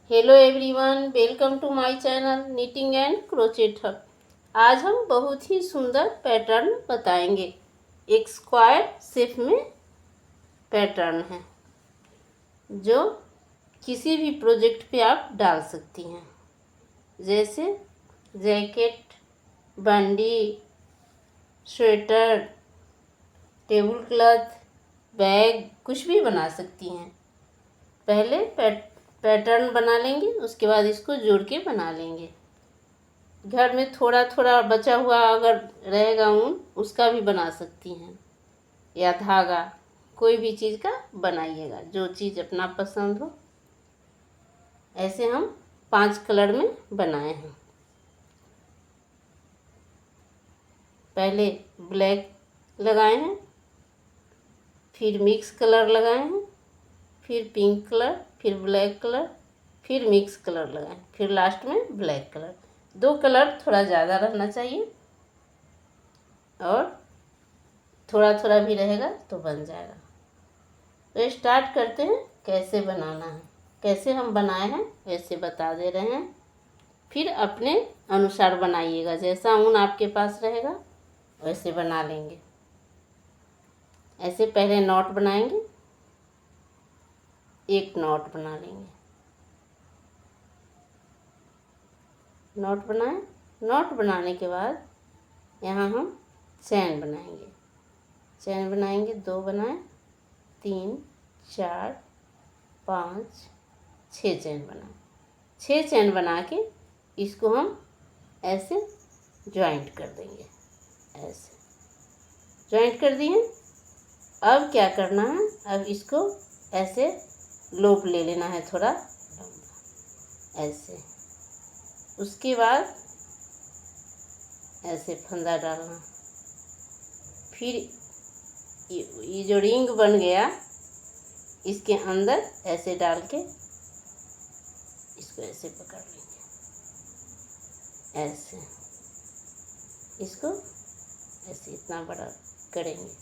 Hello everyone, welcome to my channel knitting and crochet hub. आज हम बहुत ही सुंदर पैटर्न बताएंगे। एक स्क्वायर शेप में पैटर्न है जो किसी भी प्रोजेक्ट पे आप डाल सकती हैं, जैसे जैकेट, बंडी, स्वेटर, टेबल क्लॉथ, बैग, कुछ भी बना सकती हैं। पहले पैटर्न बना लेंगे, उसके बाद इसको जोड़ के बना लेंगे। घर में थोड़ा थोड़ा बचा हुआ अगर रहेगा ऊन, उसका भी बना सकती हैं, या धागा, कोई भी चीज़ का बनाइएगा, जो चीज़ अपना पसंद हो। ऐसे हम 5 कलर में बनाए हैं। पहले ब्लैक लगाए हैं, फिर मिक्स कलर लगाए हैं, फिर पिंक कलर, फिर ब्लैक कलर, फिर मिक्स कलर लगाएं, फिर लास्ट में ब्लैक कलर। 2 कलर थोड़ा ज़्यादा रहना चाहिए, और थोड़ा थोड़ा भी रहेगा तो बन जाएगा। तो स्टार्ट करते हैं कैसे बनाना है। कैसे हम बनाए हैं वैसे बता दे रहे हैं, फिर अपने अनुसार बनाइएगा। जैसा ऊन आपके पास रहेगा वैसे बना लेंगे। ऐसे पहले नॉट बनाएंगे, एक नॉट बना लेंगे। नॉट बनाएं। नॉट बनाने के बाद यहाँ हम चैन बनाएंगे। चैन बनाएंगे, 2 बनाएं, 3, 4, 5, 6 चैन बनाएं। 6 चैन बना के इसको हम ऐसे जॉइंट कर देंगे। ऐसे जॉइंट कर दिए। अब क्या करना है, अब इसको ऐसे लोप ले लेना है थोड़ा लंबा, ऐसे। उसके बाद ऐसे फंदा डालना। फिर ये जो रिंग बन गया, इसके अंदर ऐसे डाल के इसको ऐसे पकड़ लेंगे, ऐसे। इसको ऐसे इतना बड़ा करेंगे,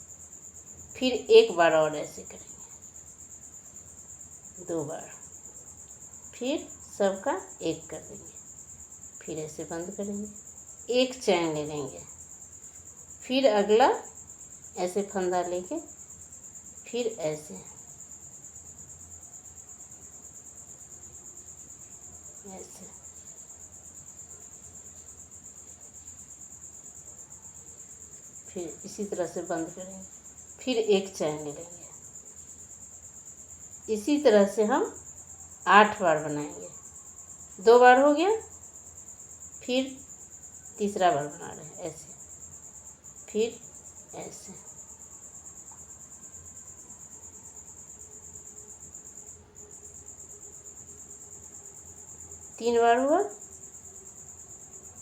फिर एक बार और ऐसे करेंगे, 2 बार, फिर सबका एक कर देंगे, फिर ऐसे बंद करेंगे, एक चैन ले लेंगे, फिर अगला ऐसे फंदा लेके फिर ऐसे ऐसे फिर इसी तरह से बंद करेंगे, फिर एक चैन ले लेंगे। इसी तरह से हम 8 बार बनाएंगे। 2 बार हो गया, फिर तीसरा बार बना रहे हैं ऐसे, फिर ऐसे। तीन बार हुआ,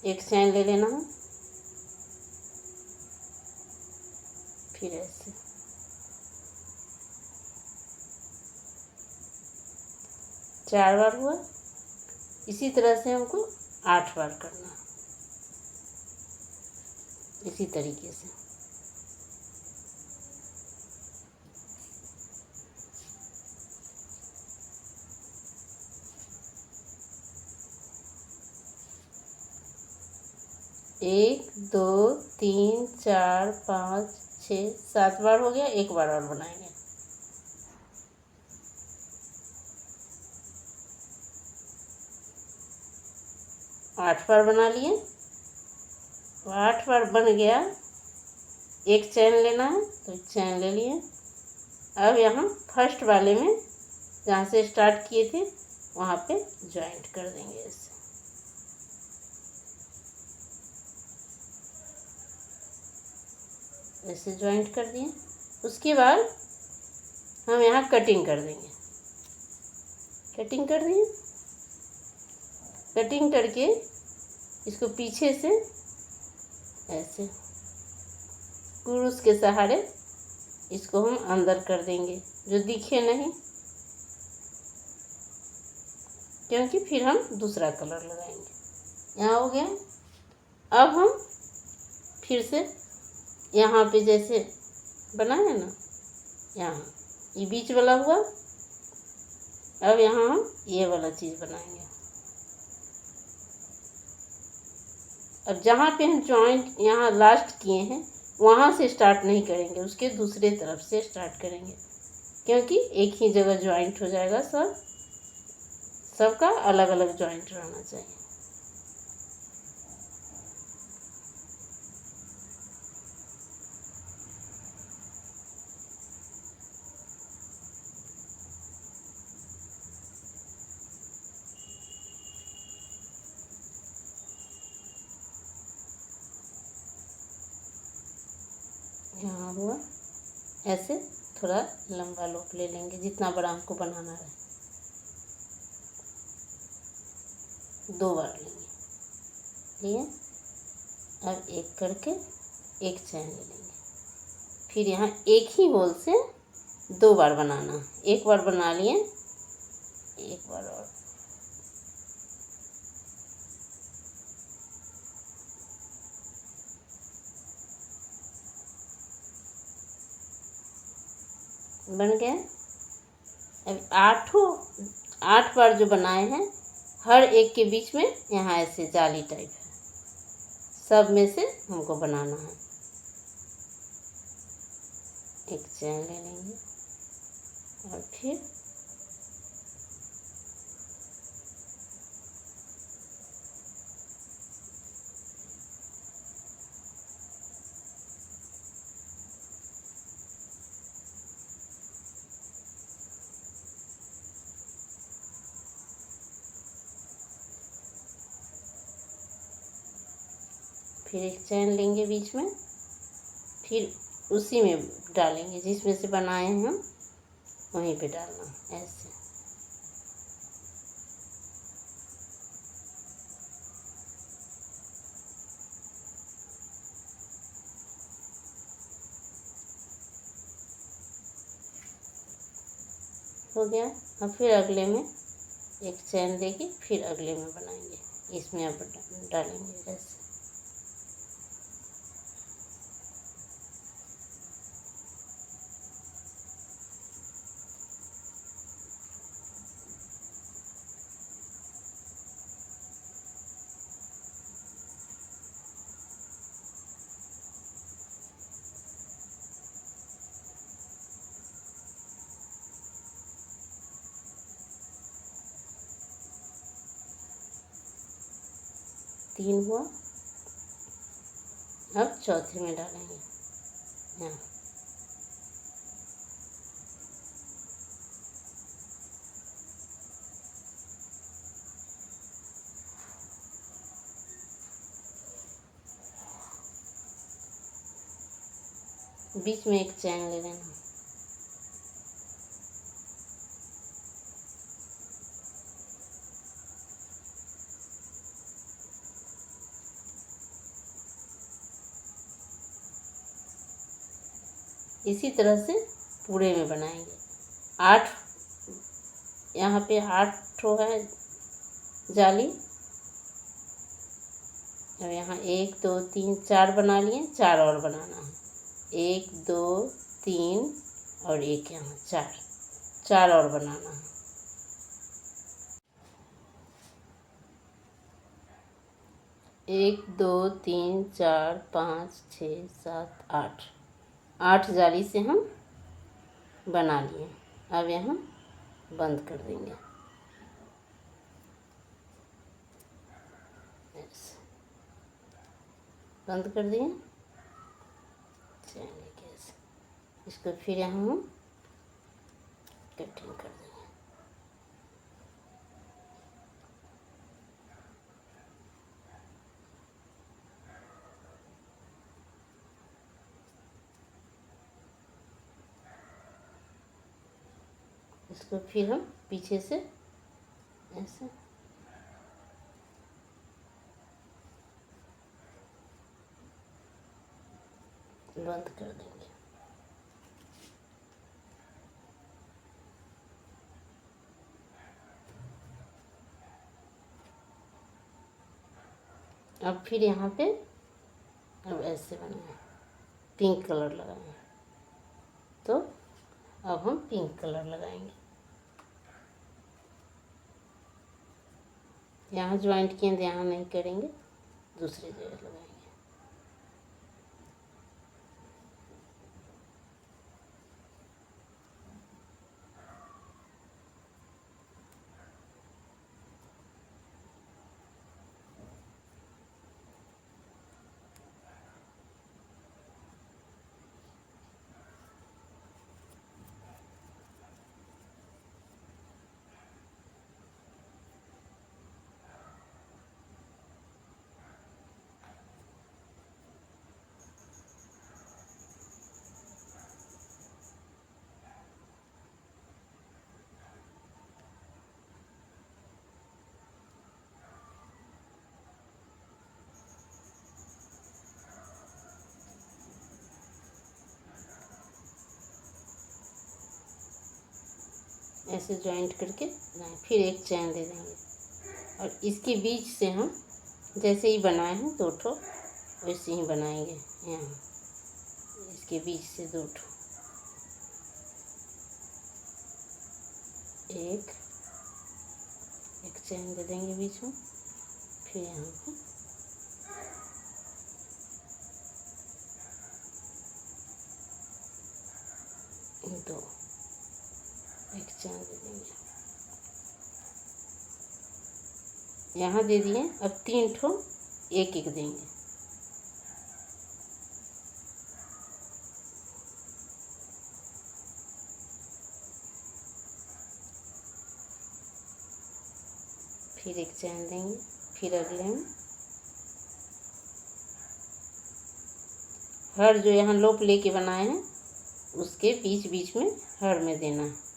एक चैन ले लेना है, फिर ऐसे। 4 बार हुआ। इसी तरह से हमको 8 बार करना है, इसी तरीके से। एक, 2, 3, 4, 5, 6, 7 बार हो गया। एक बार और बनाएंगे। आठ बार बना लिए। 8 बार बन गया, एक चैन लेना है तो चैन ले लिए। अब यहाँ फर्स्ट वाले में जहाँ से स्टार्ट किए थे वहाँ पे ज्वाइंट कर देंगे ऐसे। ऐसे ज्वाइंट कर दिए। उसके बाद हम यहाँ कटिंग कर देंगे। कटिंग कर दिए। कटिंग करके इसको पीछे से ऐसे कुरूस के सहारे इसको हम अंदर कर देंगे, जो दिखे नहीं, क्योंकि फिर हम दूसरा कलर लगाएंगे। यहाँ हो गया। अब हम फिर से यहाँ पे जैसे बनाए ना, यहाँ ये बीच वाला हुआ, अब यहाँ हम ये वाला चीज़ बनाएंगे। अब जहाँ पे हम जॉइंट यहाँ लास्ट किए हैं वहाँ से स्टार्ट नहीं करेंगे, उसके दूसरे तरफ से स्टार्ट करेंगे, क्योंकि एक ही जगह जॉइंट हो जाएगा। सबका अलग अलग जॉइंट रहना चाहिए। यहाँ हुआ ऐसे, थोड़ा लंबा लूप ले लेंगे जितना बड़ा हमको बनाना है। 2 बार लेंगे, लिए। अब एक करके एक चैन ले लेंगे। फिर यहाँ एक ही होल से 2 बार बनाना। एक बार बना लिए, एक बार और। बन गया। अब 8 बार जो बनाए हैं, हर एक के बीच में यहाँ ऐसे जाली टाइप है, सब में से हमको बनाना है। एक चैन ले लेंगे और फिर एक चैन लेंगे बीच में, फिर उसी में डालेंगे जिसमें से बनाए हैं हम, वहीं पे डालना ऐसे। हो गया। अब फिर अगले में एक चैन लेके फिर अगले में बनाएंगे, इसमें अब डालेंगे ऐसे। तीन हुआ। अब चौथे में डालेंगे यहाँ। बीच में एक चैन ले लेना। इसी तरह से पूरे में बनाएंगे। 8 यहाँ पे 8 ठो है जाली। अब यहाँ 1 2 3 4 बना लिए, 4 और बनाना है। 1 2 3 और एक यहाँ 4 और बनाना है। एक 2 3 4 5 6 7 8 जाली से हम बना लिए। अब यहाँ बंद कर देंगे ऐसे, बंद कर दिए। चलिए कैसे इसको फिर यहाँ हम कटिंग कर देंगे। इसको फिर हम पीछे से ऐसे बंद कर देंगे। अब फिर यहाँ पे अब ऐसे बनाए, पिंक कलर लगाएं। तो अब हम पिंक कलर लगाएंगे। यहाँ ज्वाइंट किए तो यहाँ नहीं करेंगे, दूसरी जगह लगाएंगे। ऐसे ज्वाइंट करके बनाएं, फिर एक चैन दे देंगे और इसके बीच से हम जैसे ही बनाए हैं 2 ठो वैसे ही बनाएंगे। यहाँ इसके बीच से 2 ठो, एक चैन दे देंगे बीच में, फिर यहाँ पे 2 एक चैन दे देंगे। यहाँ दे दिए, अब 3 ठो एक एक देंगे। फिर एक चैन देंगे, फिर अगले में हर जो यहाँ लोप लेके बनाए हैं उसके बीच बीच में हर में देना है।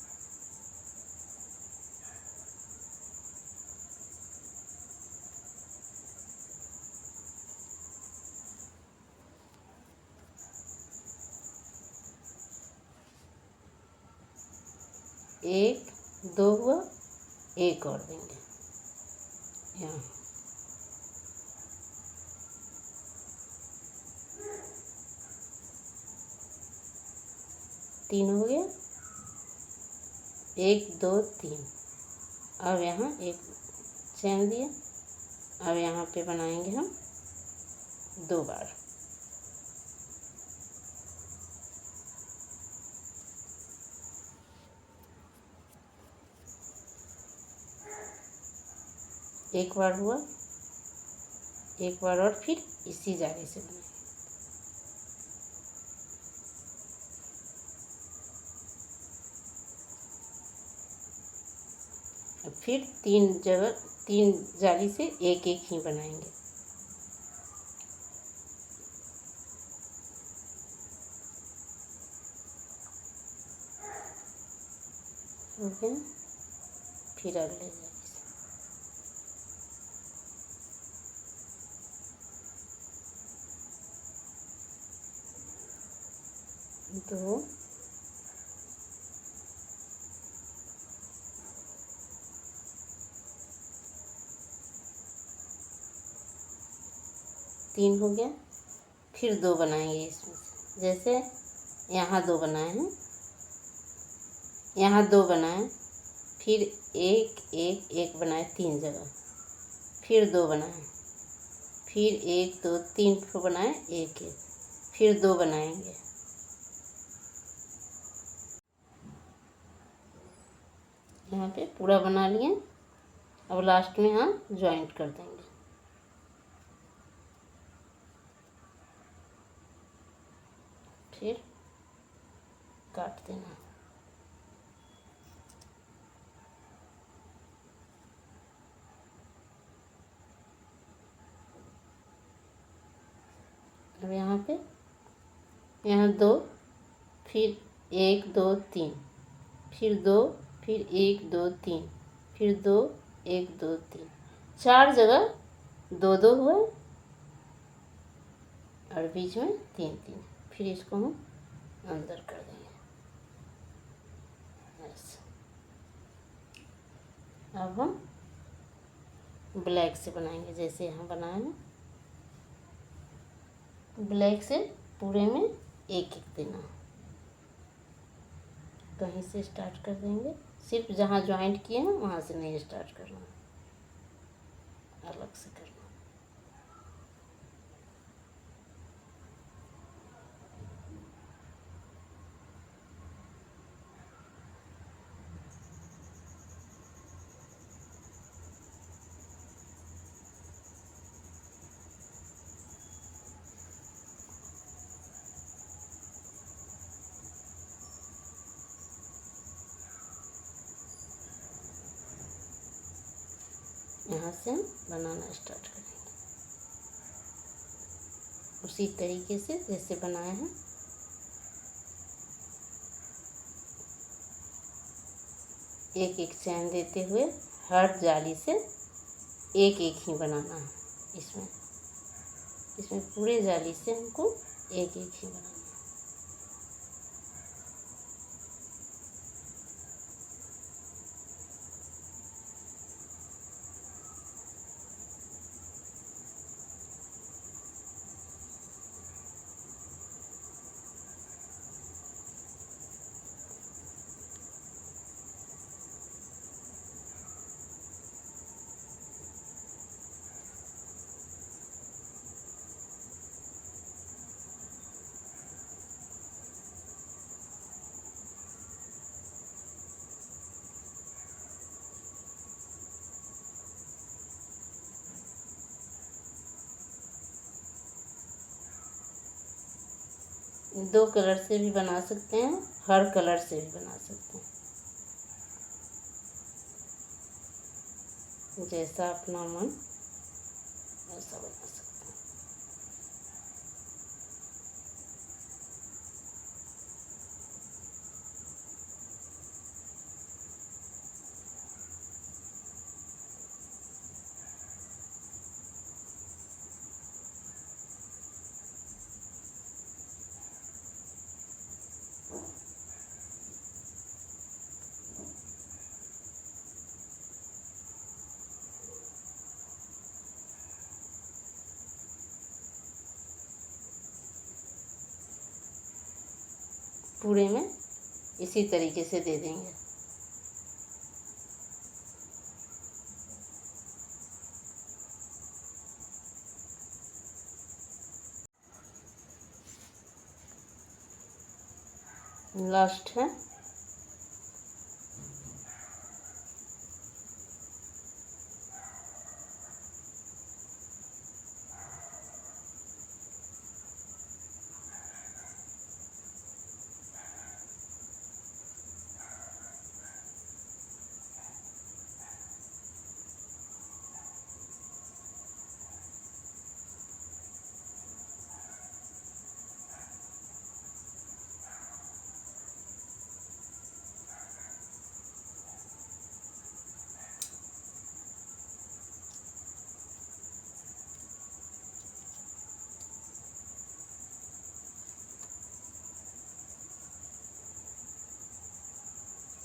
एक 2 हुआ, एक और देंगे यहाँ। तीन हो गया, 1 2 3। अब यहाँ एक चैन दिया, अब यहाँ पे बनाएंगे हम 2 बार। एक बार हुआ, एक बार और फिर इसी जाली से बनाएंगे। फिर 3 जगह 3 जाली से एक एक ही बनाएंगे। हो गया, फिर अगले जाली से 2 3 हो गया, फिर 2 बनाएंगे इसमें से। जैसे यहाँ 2 बनाए हैं, यहाँ 2 बनाए, फिर एक एक एक बनाए 3 जगह, फिर 2 बनाए, फिर 1 2 3 ठो बनाए एक एक, फिर 2 बनाएंगे। यहाँ पे पूरा बना लिए। अब लास्ट में हम ज्वाइंट कर देंगे। फिर काट देना। अब यहाँ पे यहाँ 2, फिर 1 2 3, फिर 2, फिर 1 2 3, फिर 2 1 2 3, 4 जगह 2 2 हुआ और बीच में 3 3। फिर इसको हम अंदर कर देंगे ऐसे। अब हम ब्लैक से बनाएंगे, जैसे यहाँ बनाए हैं ब्लैक से पूरे में एक एक देना। कहीं से स्टार्ट कर देंगे, सिर्फ जहाँ ज्वाइंट किए हैं वहाँ से नहीं स्टार्ट करना। यहाँ से हम बनाना स्टार्ट करेंगे उसी तरीके से जैसे बनाए हैं। एक एक चैन देते हुए हर जाली से एक एक ही बनाना है। इसमें पूरे जाली से हमको एक एक ही बनाना है। दो कलर से भी बना सकते हैं, हर कलर से भी बना सकते हैं, जैसा अपना मन वैसा बना सकते हैं। पूरे में इसी तरीके से दे देंगे। लास्ट है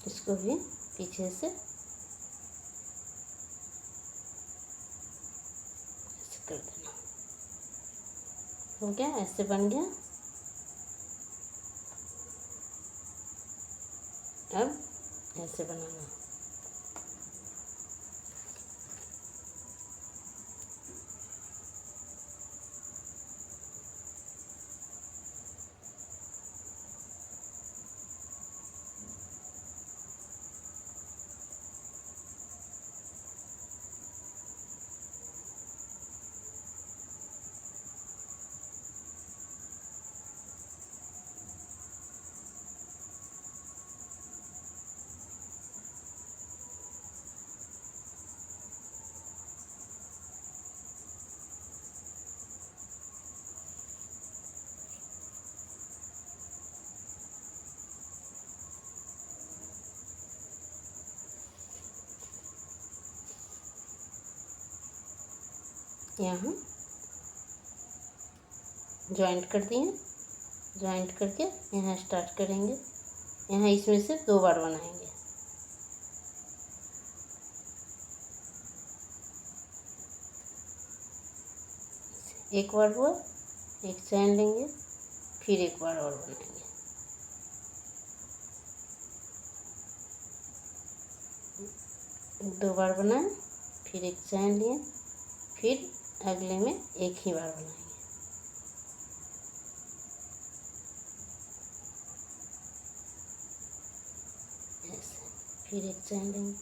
इसको भी पीछे से ऐसे कर देना। हो गया, ऐसे बन गया। अब ऐसे बनाना। यहाँ जॉइंट कर दिए, जॉइंट करके यहाँ स्टार्ट करेंगे। यहाँ इसमें से 2 बार बनाएंगे। एक बार हुआ, एक चैन लेंगे, फिर एक बार और बनाएंगे। दो बार बनाए, फिर एक चैन लिए, फिर अगले में एक ही बार बनाएंगे। ऐसे फिर एक चैन लेंगे,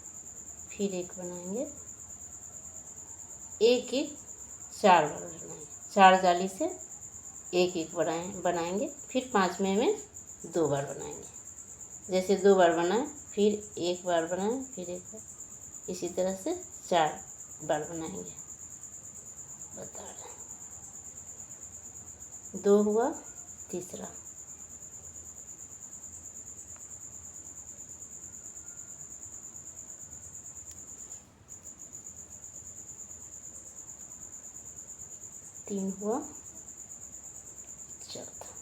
फिर एक बनाएंगे, एक एक 4 बार बनाएंगे। 4 जाली से एक एक बनाएंगे, फिर 5वें में 2 बार बनाएंगे। जैसे 2 बार बनाए, फिर एक बार बनाए, फिर एक बार, इसी तरह से 4 बार बनाएंगे, बता रहे हैं। 2 हुआ, तीसरा, तीन हुआ, चौथा,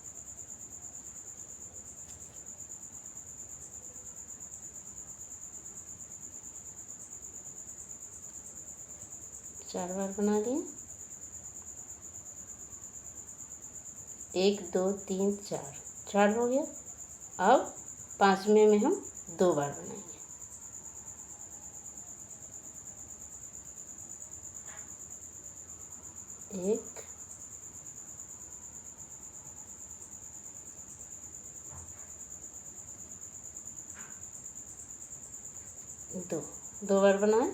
चार बार बना लिए। 1 2 3 4, 4 हो गया। अब 5वें में हम 2 बार बनाएंगे। 1 2 बार बनाए।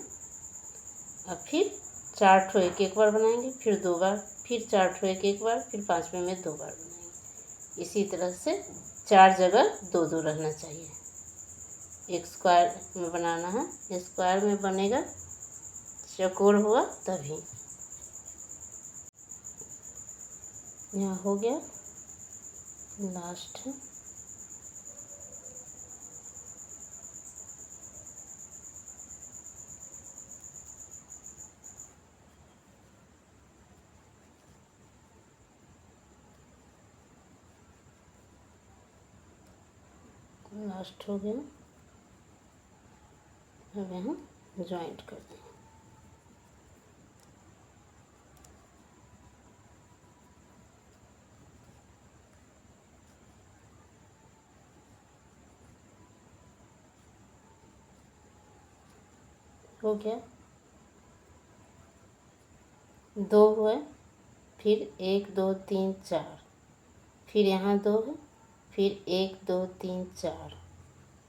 अब फिर 4 ठो एक बार बनाएंगे, फिर 2 बार, फिर 4 ठो एक बार, फिर 5वें में 2 बार बनाएंगे। इसी तरह से 4 जगह 2 रहना चाहिए। एक स्क्वायर में बनाना है, स्क्वायर में बनेगा, चौकोर हुआ तभी। यहाँ हो गया, लास्ट है। लास्ट हो गया। अब यहाँ ज्वाइंट कर दें। हो गया, 2 हुए, फिर 1 2 3 4, फिर यहाँ 2 है, फिर 1 2 3 4,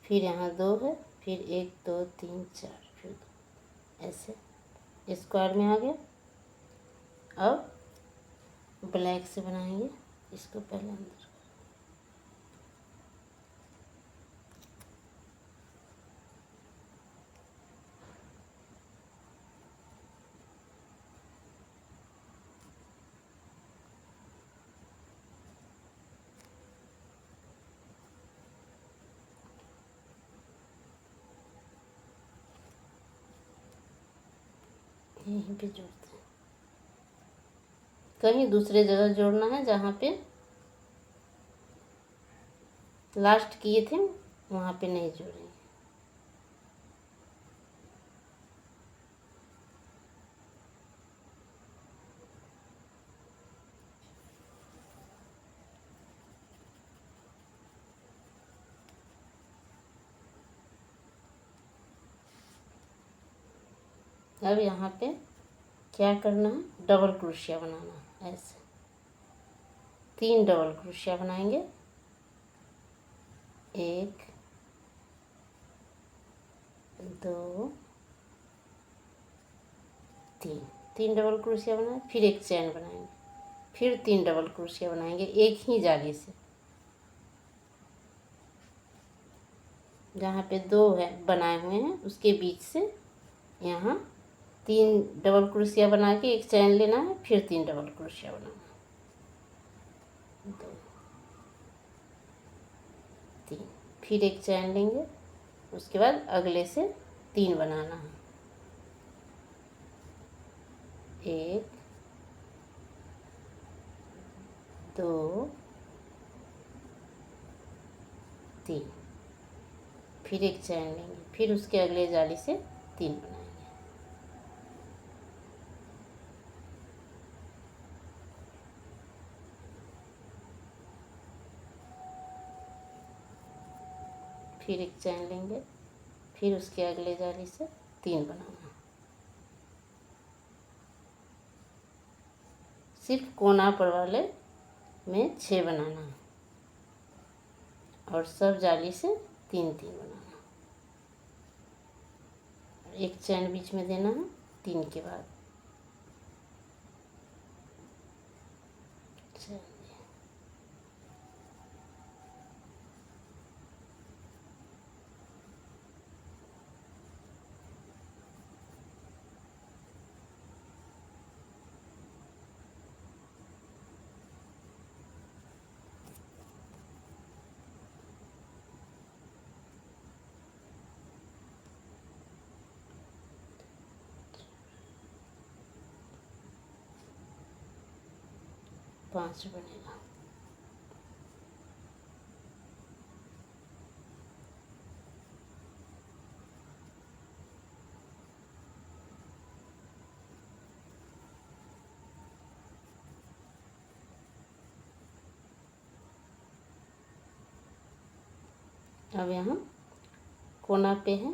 फिर यहाँ 2 है, फिर 1 2 3 4, फिर 2, ऐसे स्क्वायर में आ गया। अब ब्लैक से बनाएंगे, इसको पहले अंदर, यहीं पे जोड़ते हैं। कहीं दूसरे जगह जोड़ना है, जहाँ पे लास्ट किए थे वहाँ पे नहीं जोड़ेंगे। अब यहाँ पे क्या करना है, डबल क्रोशिया बनाना है। ऐसे 3 डबल क्रोशिया बनाएंगे। 1 2 3 डबल क्रोशिया बनाए, फिर एक चैन बनाएंगे, फिर 3 डबल क्रोशिया बनाएंगे एक ही जाली से। जहाँ पे 2 है बनाए हुए हैं उसके बीच से यहाँ 3 डबल क्रोशिया बना के एक चैन लेना है, फिर 3 डबल क्रोशिया बनाना है। 2 3, फिर एक चैन लेंगे, उसके बाद अगले से 3 बनाना है। 1 2 3, फिर एक चैन लेंगे, फिर उसके अगले जाली से 3 बनाएंगे। फिर एक चैन लेंगे, फिर उसके अगले जाली से 3 बनाना। सिर्फ कोना पर वाले में 6 बनाना है और सब जाली से 3 3 बनाना। एक चैन बीच में देना है 3 के बाद। 5 बनेगा। अब यहाँ कोना पे है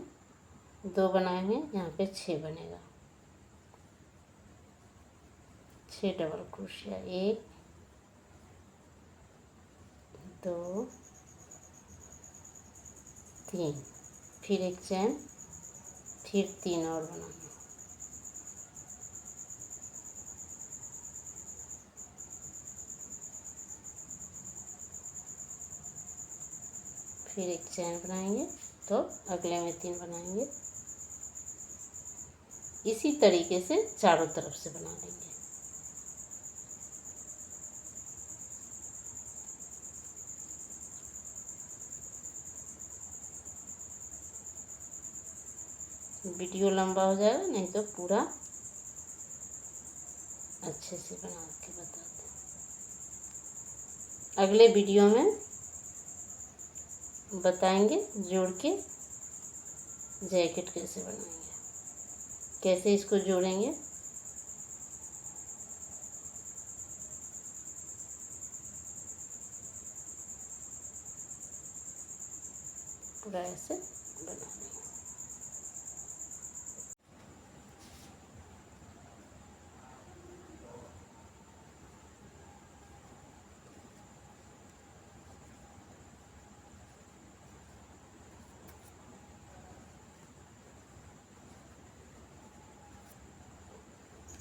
2 बनाए हुए, यहाँ पे 6 बनेगा। 6 डबल क्रोशिया, 1 2 3, फिर एक चैन, फिर 3 और बनाना। फिर एक चैन बनाएंगे तो अगले में 3 बनाएंगे। इसी तरीके से चारों तरफ से बना लेंगे। वीडियो लंबा हो जाएगा, नहीं तो पूरा अच्छे से बना के बताते हैं। अगले वीडियो में बताएंगे जोड़ के जैकेट कैसे बनाएंगे, कैसे इसको जोड़ेंगे। पूरा ऐसे बना लेंगे।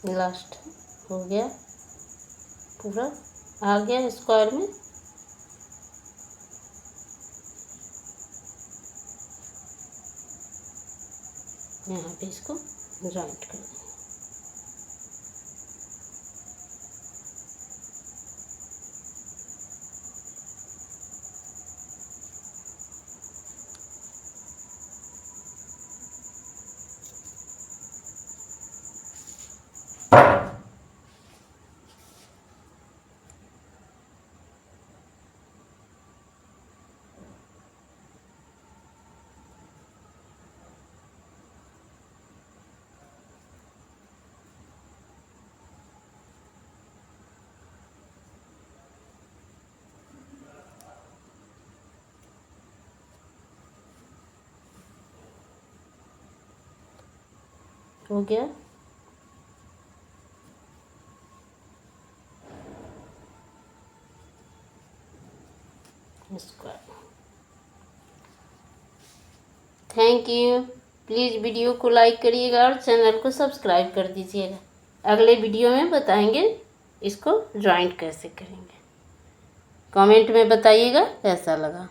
लास्ट हो गया, पूरा आ गया स्क्वायर में। यहाँ पे इसको जॉइंट कर देंगे। हो गया। Square. Thank you. Please video को लाइक करिएगा और चैनल को सब्सक्राइब कर दीजिएगा। अगले वीडियो में बताएंगे इसको जॉइंट कैसे करेंगे। कमेंट में बताइएगा कैसा लगा।